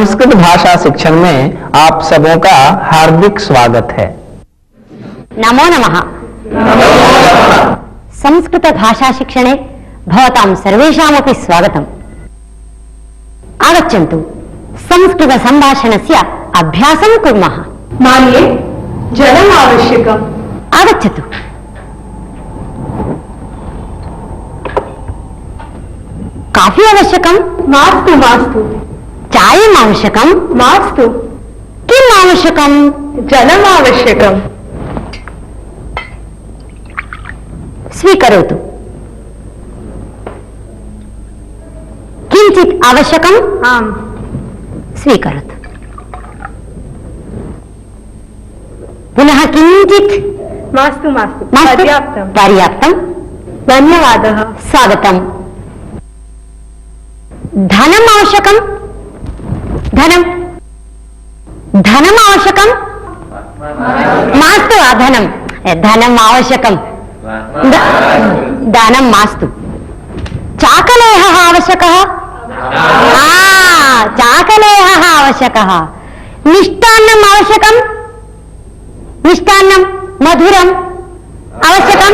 संस्कृत भाषा शिक्षण में आप सबों का हार्दिक स्वागत है। नमो नमः। संस्कृत भाषा शिक्षणे भवतां सर्वेषामपि स्वागतम्। आगच्छन्तु, संस्कृत संभाषणस्य अभ्यासं कुर्मः। मान्ये, जलम् आवश्यकम्। आगच्छतु। काफी आवश्यकं? मास्तु मास्तु। चायम् आवश्यकं? मास्तु। किम् आवश्यकं? जलम् आवश्यकम्। स्वीकरोतु। किञ्चित् आवश्यकम्? आम्। स्वीकरोतु। पुनः किञ्चित्? मास्तु मास्तु। मास्तु? पर्याप्तम्। पर्याप्तम्। धन्यवादः। स्वागतम्। धनम् आवश्यकं? धनम् आवश्यकं? मास्तु। धनम् आवश्यकं। धनं मास्तु। चाकलेहः आवश्यकः? चाकलेहः आवश्यकः। मिष्टान्नम् आवश्यकं? मिष्टान्नं मधुरम् आवश्यकं?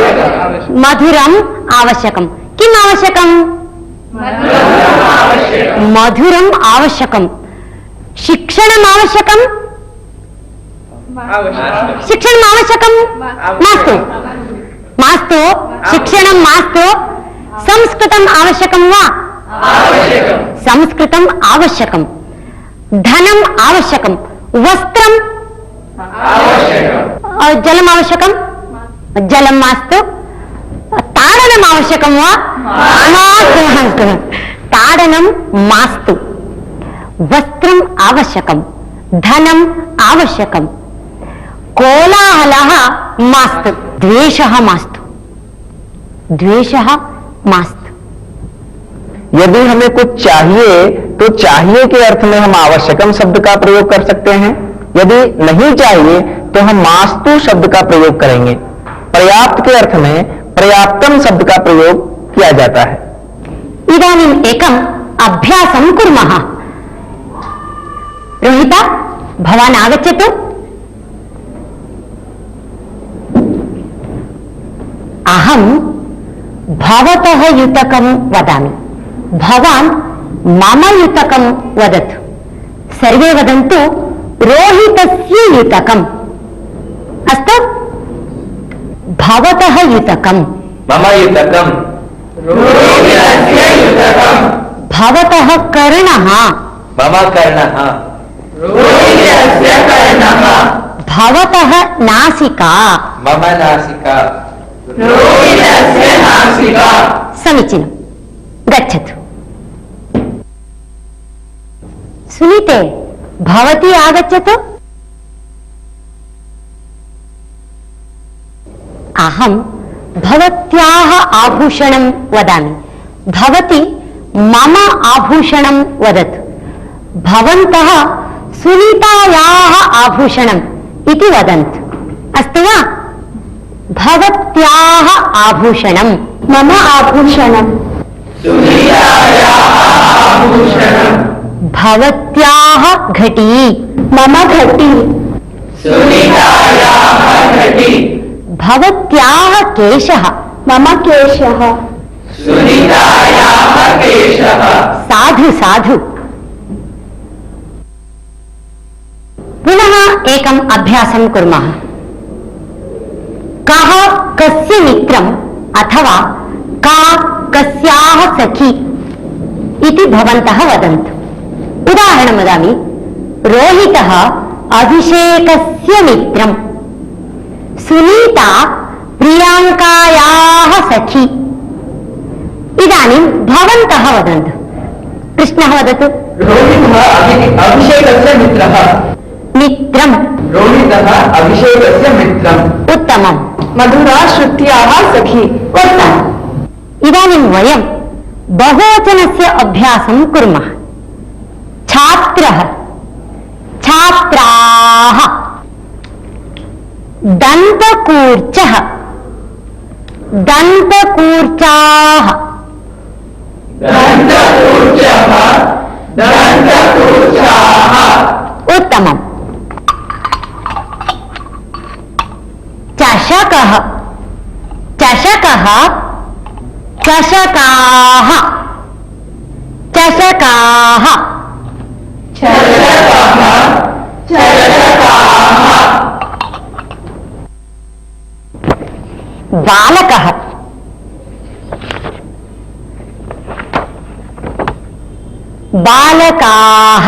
मधुरम् आवश्यकं। किम् आवश्यकं? मधुरम् आवश्यकं। शिक्षणम् आवश्यकं? शिक्षणम् आवश्यकं? मास्तु। मास्तु। शिक्षणं मास्तु। संस्कृतम् आवश्यकं वा? संस्कृतम् आवश्यकं। धनम् आवश्यकं। वस्त्रं? जलम् आवश्यकं? जलं मास्तु। ताडनम् आवश्यकं वा? मास्तु। ताडनं मास्तु। वस्त्रम् आवश्यकं। धनम् आवश्यकं। कोलाहलः मास्तु। द्वेषः मास्तु। द्वेषः मास्तु। यदि हमें कुछ चाहिए तो चाहिए के अर्थ में हम आवश्यकम शब्द का प्रयोग कर सकते हैं। यदि नहीं चाहिए तो हम मास्तु शब्द का प्रयोग करेंगे। पर्याप्त के अर्थ में पर्याप्तम शब्द का प्रयोग किया जाता है। इदानीम् एकम् अभ्यासं कुर्मः। रोहिता, भवान् आगच्छतु। अहं भवतः युतकं वदामि, भवान् मम युतकं वदतु। सर्वे वदन्तु रोहितस्य युतकम्। अस्तु? भवतः युतकं। मम युतकम्। रोहितस्य युतकम्। भवतः कर्णः। मम कर्णः। रोहितस्य कर्णः। भवतः नासिका। मम नासिका। रोहितस्य नासिका। समीचीनं। गच्छतु। सुनीते, भवती आगच्छतु। अहं भवत्याः आभूषणं वदामि, भवती मम आभूषणं वदतु। भवन्तः सुनीतायाः आभूषणम् इति वदन्तु। अस्तु वा? भवत्याः आभूषणं। मम आभूषणम्। सुनीतायाः आभूषणम्। भवत्याः घटी। मम घटी। सुनीतायाः घटी। भवत्याः केशः। मम केशः। सुनीतायाः केशः। साधु साधु। पुनः एकम् अभ्यासं कुर्मः। कः कस्य मित्रम् अथवा का कस्याः सखी इति भवन्तः वदन्तु। उदाहरणं वदामि। रोहितः अभिषेकस्य मित्रम्। सुनीता प्रियाङ्कायाः सखी। इदानीं भवन्तः वदन्तु। कृष्णः वदतु। रोहितः अभिषेकस्य मित्रः। मित्रम्। रोहितः अभिषेकस्य मित्रम्। उत्तमम्। मधुरा श्रुत्याः सखी। उत्तमम्। इदानीं वयं बहुवचनस्य अभ्यासं कुर्मः। छात्रः, छात्राः, दन्तकूर्चः, दन्तकूर्चाः, दन्तकूर्चः, दन्तकूर्चाः, चषकाः चषकाः बालकः बालकाः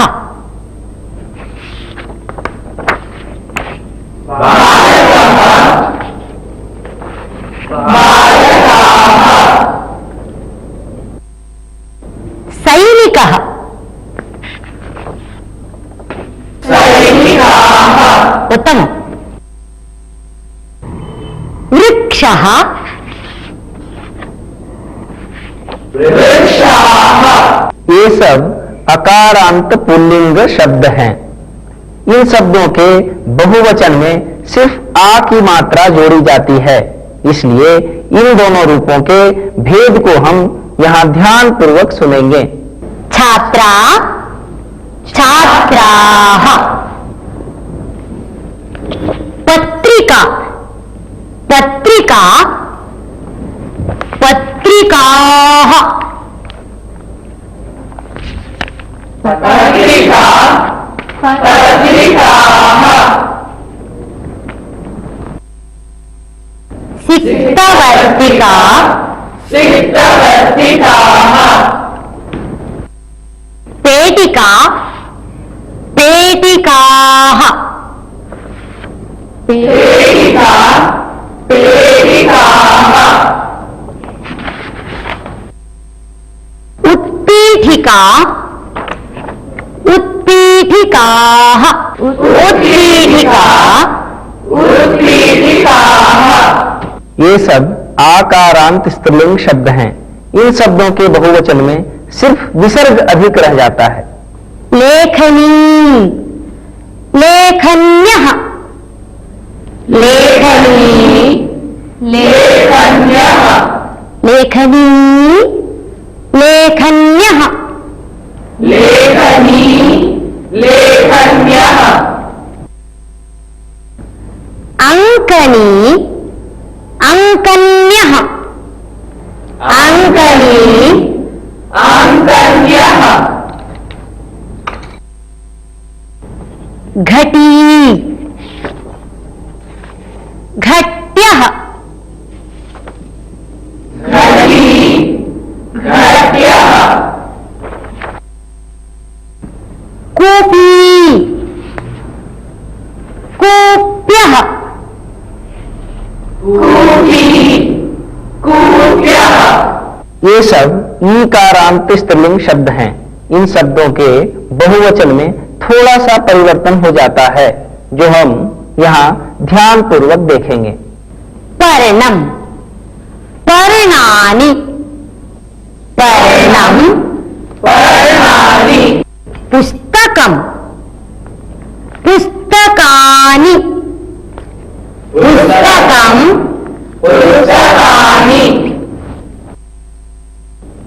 सैनिकः उत्तमम् वृक्षः ये सब अकारांत पुल्लिंग शब्द हैं। इन शब्दों के बहुवचन में सिर्फ आ की मात्रा जोड़ी जाती है, इसलिए इन दोनों रूपों के भेद को हम यहां ध्यान पूर्वक सुनेंगे। छात्रा छात्राः पत्रिका पत्रिका पत्रिकाः सिक्तवर्तिका पेटिका पेटिकाः उत्पीठिका उत्पीठिकाः उत्पीठिका ये सब आकारांत स्त्रीलिंग शब्द हैं। इन शब्दों के बहुवचन में सिर्फ विसर्ग अधिक रह जाता है। लेखनी लेखन्यः लेखनी लेखनी लेखन्यः अंकनी अंकन्यः अंकनी घटी घट्यः कूपी कूप्यः ये सब ईकारांत स्त्रीलिंग शब्द हैं। इन शब्दों के बहुवचन में थोड़ा सा परिवर्तन हो जाता है, जो हम यहाँ ध्यान पूर्वक देखेंगे। पर्णम पर्णानि पर्णम पुस्तकम पुस्तकानि पुस्तकम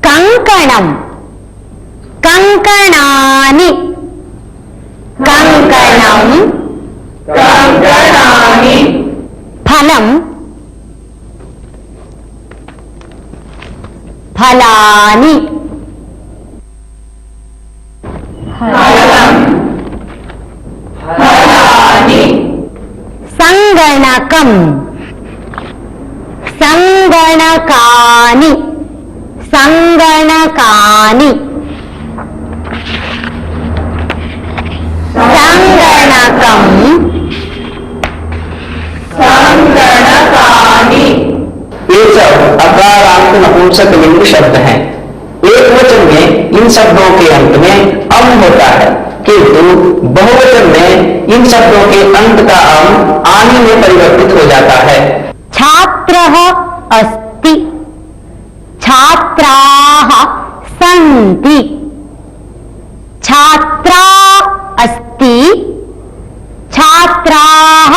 कंकणम कंकणानि कंकणम फलम फलानि संगणकम संगणकानि संगणकानि संगणकम ये सब अकारांत नपुंसक लिंग शब्द हैं। एक वचन में इन शब्दों के अंत में अम होता है, किंतु बहुवचन में इन शब्दों के अंत का अम आने में परिवर्तित हो जाता है। छात्रः अस्ति छात्राः सन्ति छात्रा अस्ति छात्राः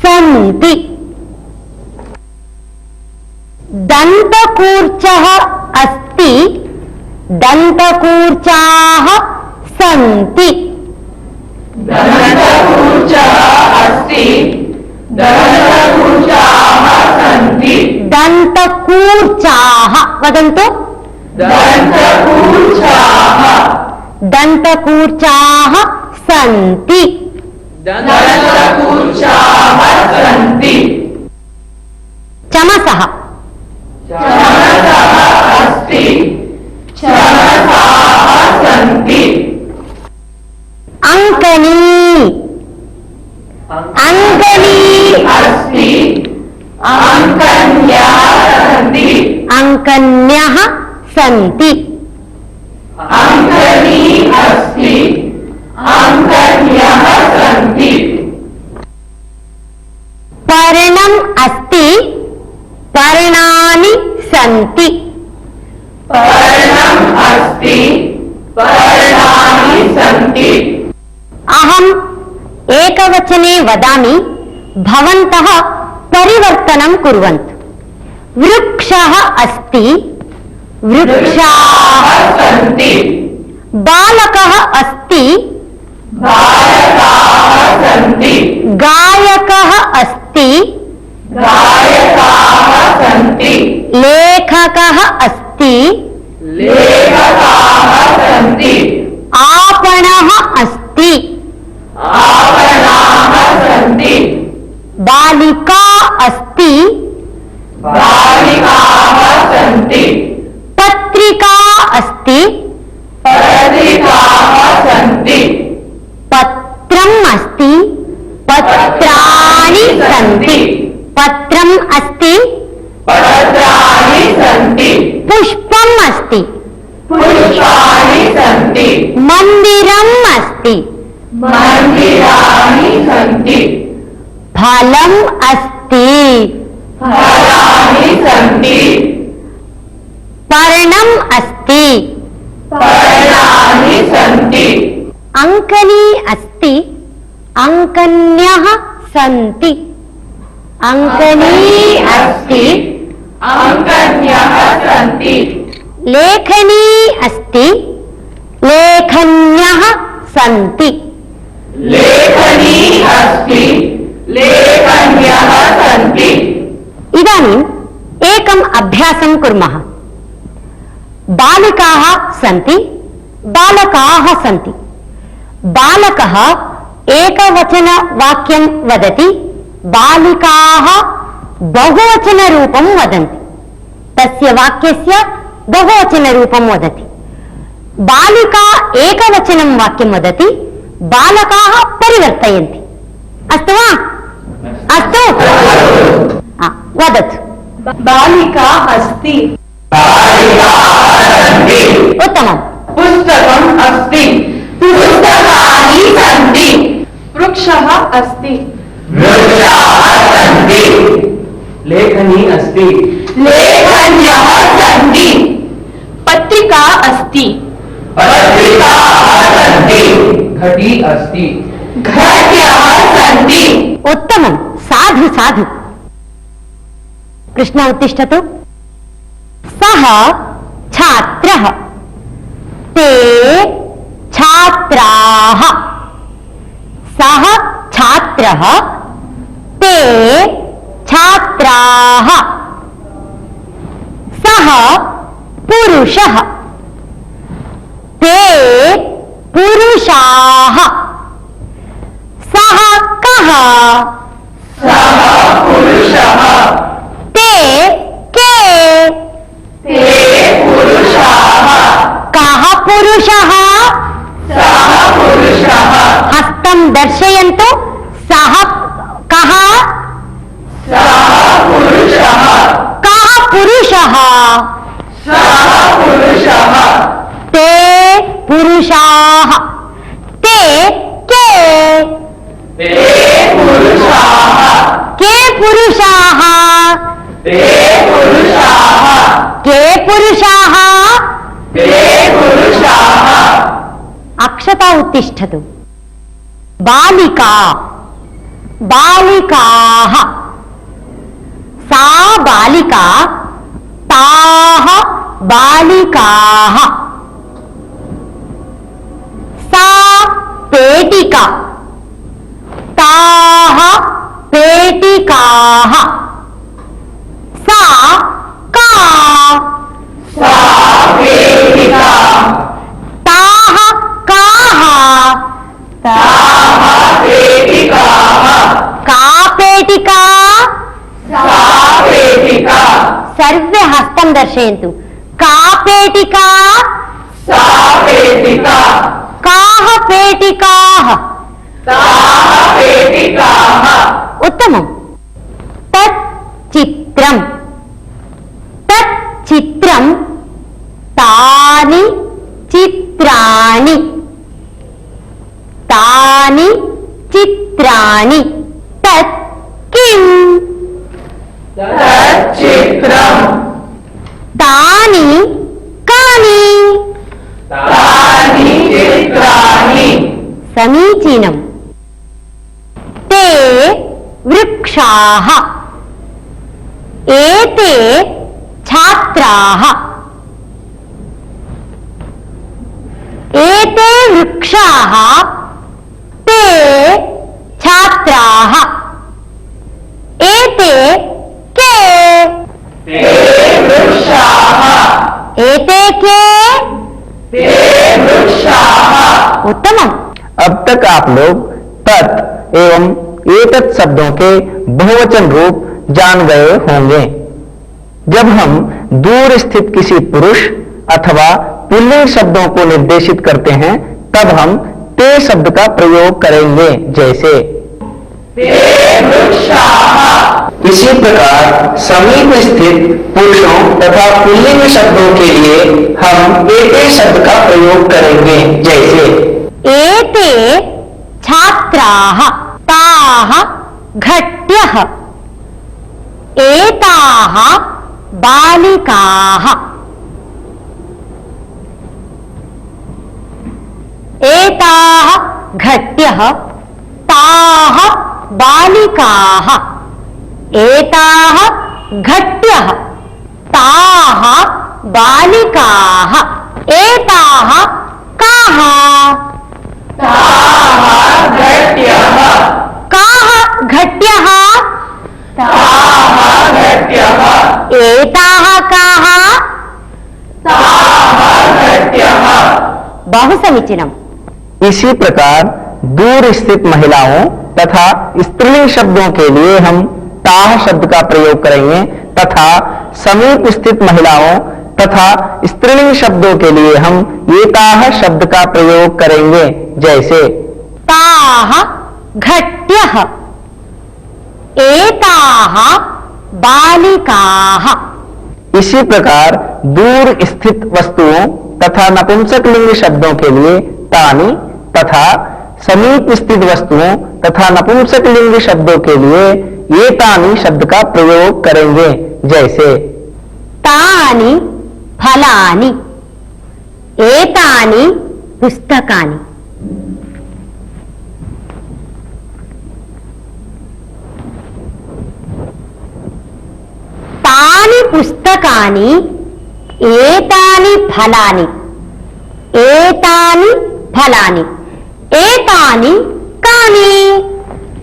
सन्ति दन्तकूर्चः अस्ति दन्तकूर्चाः सन्ति दन्तकूर्चः वदन्तु। दन्तकूर्चाः दन्तकूर्चाः सन्ति। दन्तकूर्चाः सन्ति। चमसः चमसः अस्ति। चमसाः सन्ति। अङ्कनी अङ्कनी अस्ति। अङ्कन्याः सन्ति। अङ्कन्यः सन्ति। अङ्कनी अस्ति। अङ्कन्यः सन्ति। पर्णम् अस्ति। पर्णानि सन्ति। पर्णम् अस्ति। पर्णानि सन्ति। अहम् एकवचने वदामि, भवन्तः परिवर्तनं कुर्वन्तु। वृक्षः अस्ति। वृक्षाः सन्ति। बालकः अस्ति। बालकाः सन्ति। गायकः अस्ति। गायकाः सन्ति। लेखकः अस्ति। लेखकाः सन्ति। आपणः अस्ति। आपणाः सन्ति। बालिका अस्ति। बालिकाः सन्ति। पत्रिका अस्ति। पत्रिकाः सन्ति। पत्रम् अस्ति। पत्राणि सन्ति। पत्रम् अस्ति। पत्राणि सन्ति। पुष्पम् अस्ति। पुष्पाणि सन्ति। मन्दिरम् अस्ति। मन्दिराणि सन्ति। फलम् अस्ति। फलानि सन्ति। पर्णम् अस्ति। पर्णानि सन्ति। अङ्कनी अस्ति। अङ्कन्यः सन्ति। अङ्कनी अस्ति। अङ्कन्यः सन्ति। लेखनी अस्ति। लेखन्यः सन्ति। लेखनी अस्ति। लेखन्यः सन्ति। इदानीम् एकम् अभ्यासं कुर्मः। बालिकाः सन्ति। बालकाः सन्ति। बालकः एकवचनवाक्यं वदति। बालिकाः बहुवचनरूपं वदन्ति। तस्य वाक्यस्य बहुवचनरूपं वदति। बालिका एकवचनं वाक्यं वदति। बालकाः परिवर्तयन्ति। अस्तु वा? अस्तु, वदतु। बालिका अस्ति। उत्तमम्। पुस्तकम् अस्ति। पुस्तकानि सन्ति। वृक्षः अस्ति। वृक्षाः सन्ति। लेखनी अस्ति। लेखन्यः सन्ति। पत्रिका अस्ति। पत्रिकाः सन्ति। घटी अस्ति। घट्यः सन्ति। उत्तमं। साधु साधु। कृष्ण उत्तिष्ठतु। सः छात्रः। ते छात्राः। सः छात्रः। ते छात्राः। सः पुरुषः। ते पुरुषाः। सः कः? सः पुरुषः। ते के? ते पुरुषाः। कः पुरुषः? सः पुरुषः। हस्तं दर्शयन्तु। सः कः? सः पुरुषः। कः पुरुषः? सः पुरुषः। ते पुरुषाः। ते के? ते पुरुषाः। के पुरुषाः? ते पुरुषाः। के पुरुषाः? ते पुरुषाः। अक्षता उत्तिष्ठतु। बालिका। बालिकाः। सा बालिका। ताः बालिकाः। सा पेटिका। ताः पेटिकाः। सा का? सर्वे हस्तं दर्शयन्तु। का पेटिका? सा पेटिका। काः पेटिकाः? ताः पेटिकाः। उत्तमम्। तत् चित्रम्। तत् चित्रम्। तानि चित्राणि। तानि चित्राणि। तत् किम्? तच्चित्रम्। तानि कानि? तानि चित्राणि। समीचीनम्। ते वृक्षाः। एते छात्राः। एते वृक्षाः। ते छात्राः। एते के? ते वृक्षाः। एते के? ते वृक्षाः। उत्तमम्। अब तक आप लोग तत् एवं एतत् शब्दों के बहुवचन रूप जान गए होंगे। जब हम दूर स्थित किसी पुरुष अथवा पुल्लिंग शब्दों को निर्देशित करते हैं तब हम ते शब्द का प्रयोग करेंगे, जैसे ते वृक्षाः। इसी प्रकार समीप स्थित पुरुषों तथा पुल्लिंग शब्दों के लिए हम एते शब्द का प्रयोग करेंगे, जैसे एते छात्राः। ताः घट्यः। एताः बालिकाः। एताः घट्यः। ताः बालिकाः। एताः घट्यः। ताः बालिकाः। एताः काः? ताः घट्यः। काः घट्यः? ताः घट्यः। एताः काः? ताः घट्यः। बहु समीचीनम्। इसी प्रकार दूर स्थित महिलाओं तथा स्त्रीलिंग शब्दों के लिए हम ताह शब्द का प्रयोग करेंगे तथा समीप स्थित महिलाओं तथा स्त्रीलिंग शब्दों के लिए हम एताह शब्द का प्रयोग करेंगे, जैसे ताः घट्यः। एताः बालिकाः। इसी प्रकार दूर स्थित वस्तुओं तथा नपुंसक लिंग शब्दों के लिए तानि तथा समीप स्थित वस्तुओं तथा नपुंसक लिंग शब्दों के लिए ये तानि शब्द का प्रयोग करेंगे, जैसे तानि फलानि। एतानि पुस्तकानि। तानि पुस्तकानि। एतानि फलानि। एतानि फलानि। एतानि कानि?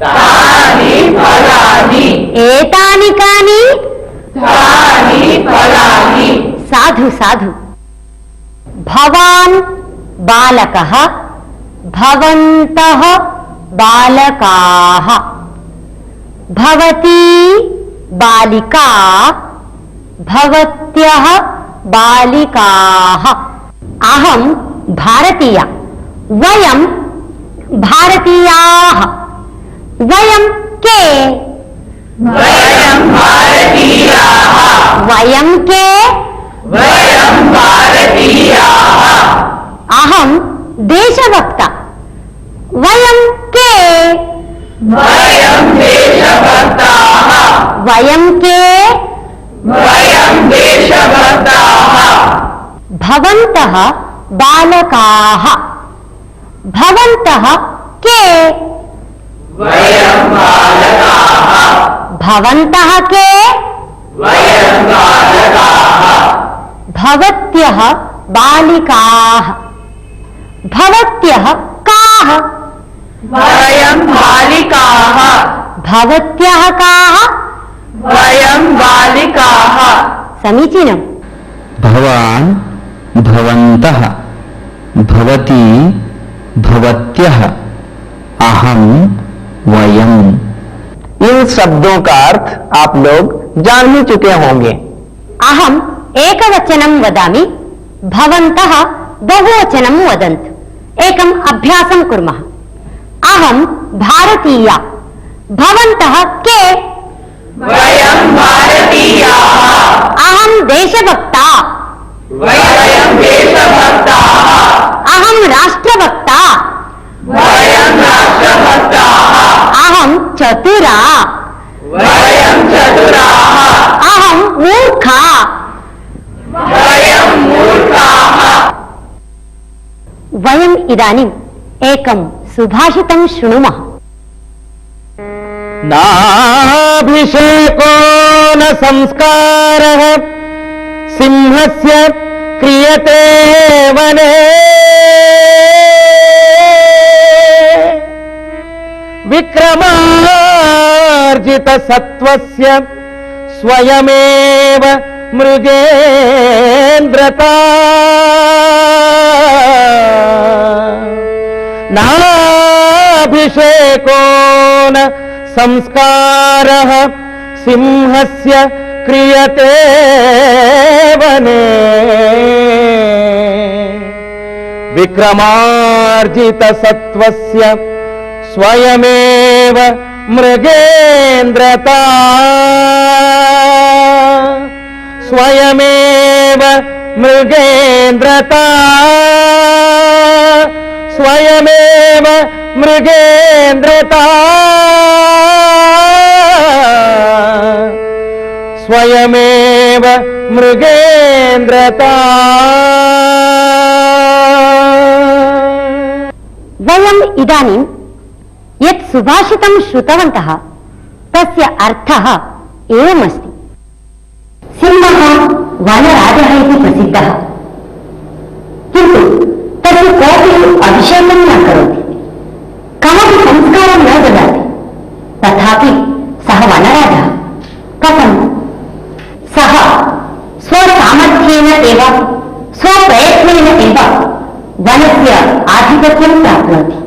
तानि फलानि। एतानि कानि? तानि फलानि। साधु साधु। भवान् बालकः। भवन्तः बालकाः। भवती बालिका। भवत्यः बालिकाः। अहं भारतीया। वयं भारतीयाः। वयं के? वयं भारतीयाः। वयं के? वयं भारतीयाः। अहं देशभक्ता। वयं के? वयं देशभक्ताः। वयं के? वयं देशभक्ताः। भवन्तः बालकाः। भवन्तः के? वयं बालकाः। भवन्तः के? वयं बालकाः। भवत्यः बालिकाः। भवत्यः काः? वयं बालिकाः। भवत्यः काः? वयं बालिकाः। समीचीनम्। भवान् भवन्तः। भवती भवत्यः। अहं वयम्। इन शब्दों का अर्थ आप लोग जान ही चुके होंगे। अहम् एकवचनं वदामि, भवन्तः बहुवचनं वदन्तु। एकम् अभ्यासं कुर्मः। अहं भारतीया, भवन्तः के? वयं भारतीयाः। अहं देशभक्ता, वयं देशभक्ताः। अहं राष्ट्रभक्ता, वयं राष्ट्रभक्ताः। अहं चतुरा, वयं चतुराः। अहं मूर्खा, वयं मूर्खाः। वयम् इदानीम् एकं सुभाषितं शृणुमः। नाभिषेको न संस्कारः सिंहस्य क्रियते वने। विक्रमार्जितसत्त्वस्य स्वयमेव मृगेन्द्रता। नाभिषेको न संस्कारः सिंहस्य क्रियते वने। विक्रमार्जितसत्त्वस्य स्वयमेव मृगेन्द्रता। स्वयमेव मृगेन्द्रता। स्वयमेव मृगेन्द्रता। स्वयमेव मृगेन्द्रता। वयम् इदानीं यत् सुभाषितं श्रुतवन्तः तस्य अर्थः एवमस्ति। सिंहः वनराजः इति प्रसिद्धः, किन्तु तस्य कोऽपि अभिषेकं न करोति, कमपि संस्कारं न ददाति। तथापि सः वनराजः कथं? सः स्वसामर्थ्येन एव स्वप्रयत्नेन एव वनस्य आधिपत्यं प्राप्नोति।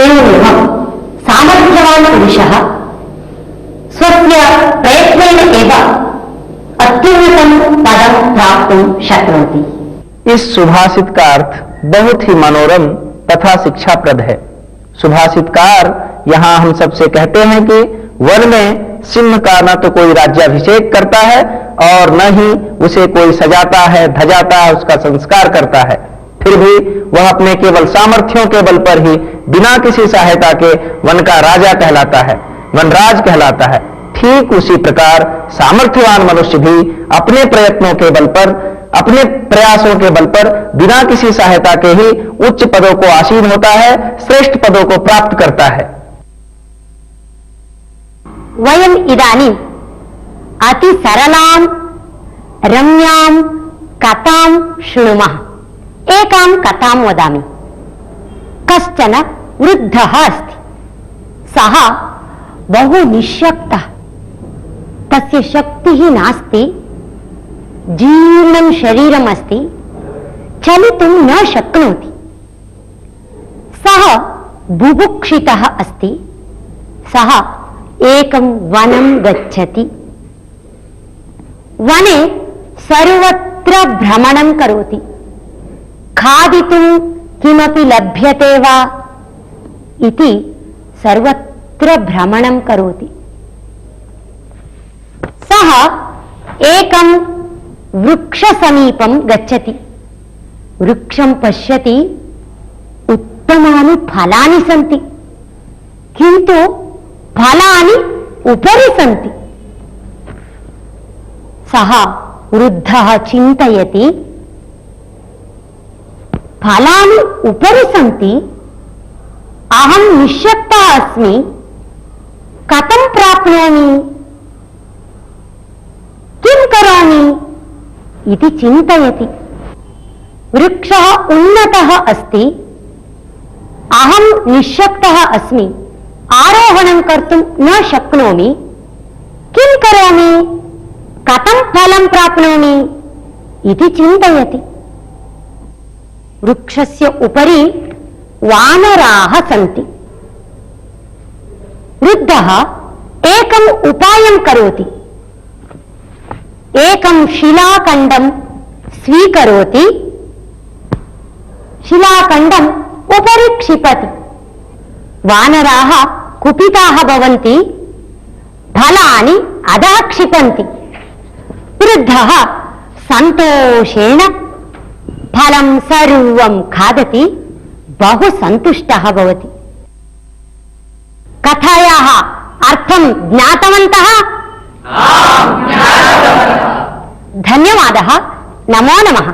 एवमेव सामर्थ्यवान् पुरुषः स्वस्य प्रयत्नेन एव अत्युन्नतं पदं प्राप्तुं शक्नोति। इस सुभाषित का अर्थ बहुत ही मनोरम तथा शिक्षाप्रद है। सुभाषितकार यहाँ हम सबसे कहते हैं कि वन में सिंह का न तो कोई राज्याभिषेक करता है और न ही उसे कोई सजाता है, धजाता है, उसका संस्कार करता है। फिर भी वह अपने केवल सामर्थ्यों के बल पर ही बिना किसी सहायता के वन का राजा कहलाता है, वनराज कहलाता है। ठीक उसी प्रकार सामर्थ्यवान मनुष्य भी अपने प्रयत्नों के बल पर, अपने प्रयासों के बल पर बिना किसी सहायता के ही उच्च पदों को आसीन होता है, श्रेष्ठ पदों को प्राप्त करता है। वयम् इदानीम् अति सरलां रम्यां कथां शृणुमः। एकां कथां वदामि। कश्चन वृद्धः अस्ति। सः बहु निःशक्तः, तस्य शक्तिः नास्ति, जीर्णं शरीरम् अस्ति, चलितुं न शक्नोति। सः बुभुक्षितः अस्ति। सः एकं वनं गच्छति। वने सर्वत्र भ्रमणं करोति। खादितुं किमपि लभ्यते वा इति सर्वत्र भ्रमणं करोति। सः एकं वृक्षसमीपं गच्छति। वृक्षं पश्यति, उत्तमानि फलानि सन्ति, किन्तु फलानि उपरि सन्ति। सः वृद्धः चिन्तयति, फलानि उपरि सन्ति, अहं निःशक्तः अस्मि, कथं प्राप्नोमि, किं करोमि इति चिन्तयति। वृक्षः उन्नतः अस्ति, अहं निःशक्तः अस्मि, आरोहणं कर्तुं न शक्नोमि, किं करोमि, कथं फलं प्राप्नोमि इति चिन्तयति। वृक्षस्य उपरि वानराः सन्ति। वृद्धः एकम् उपायं करोति। एकं शिलाखण्डं स्वीकरोति, शिलाखण्डम् उपरि क्षिपति। वानराः कुपिताः भवन्ति, फलानि अधः क्षिपन्ति। वृद्धः सन्तोषेण फलं सर्वं खादति, बहु सन्तुष्टः भवति। कथायाः अर्थं ज्ञातवन्तः? धन्यवादः। नमो नमः।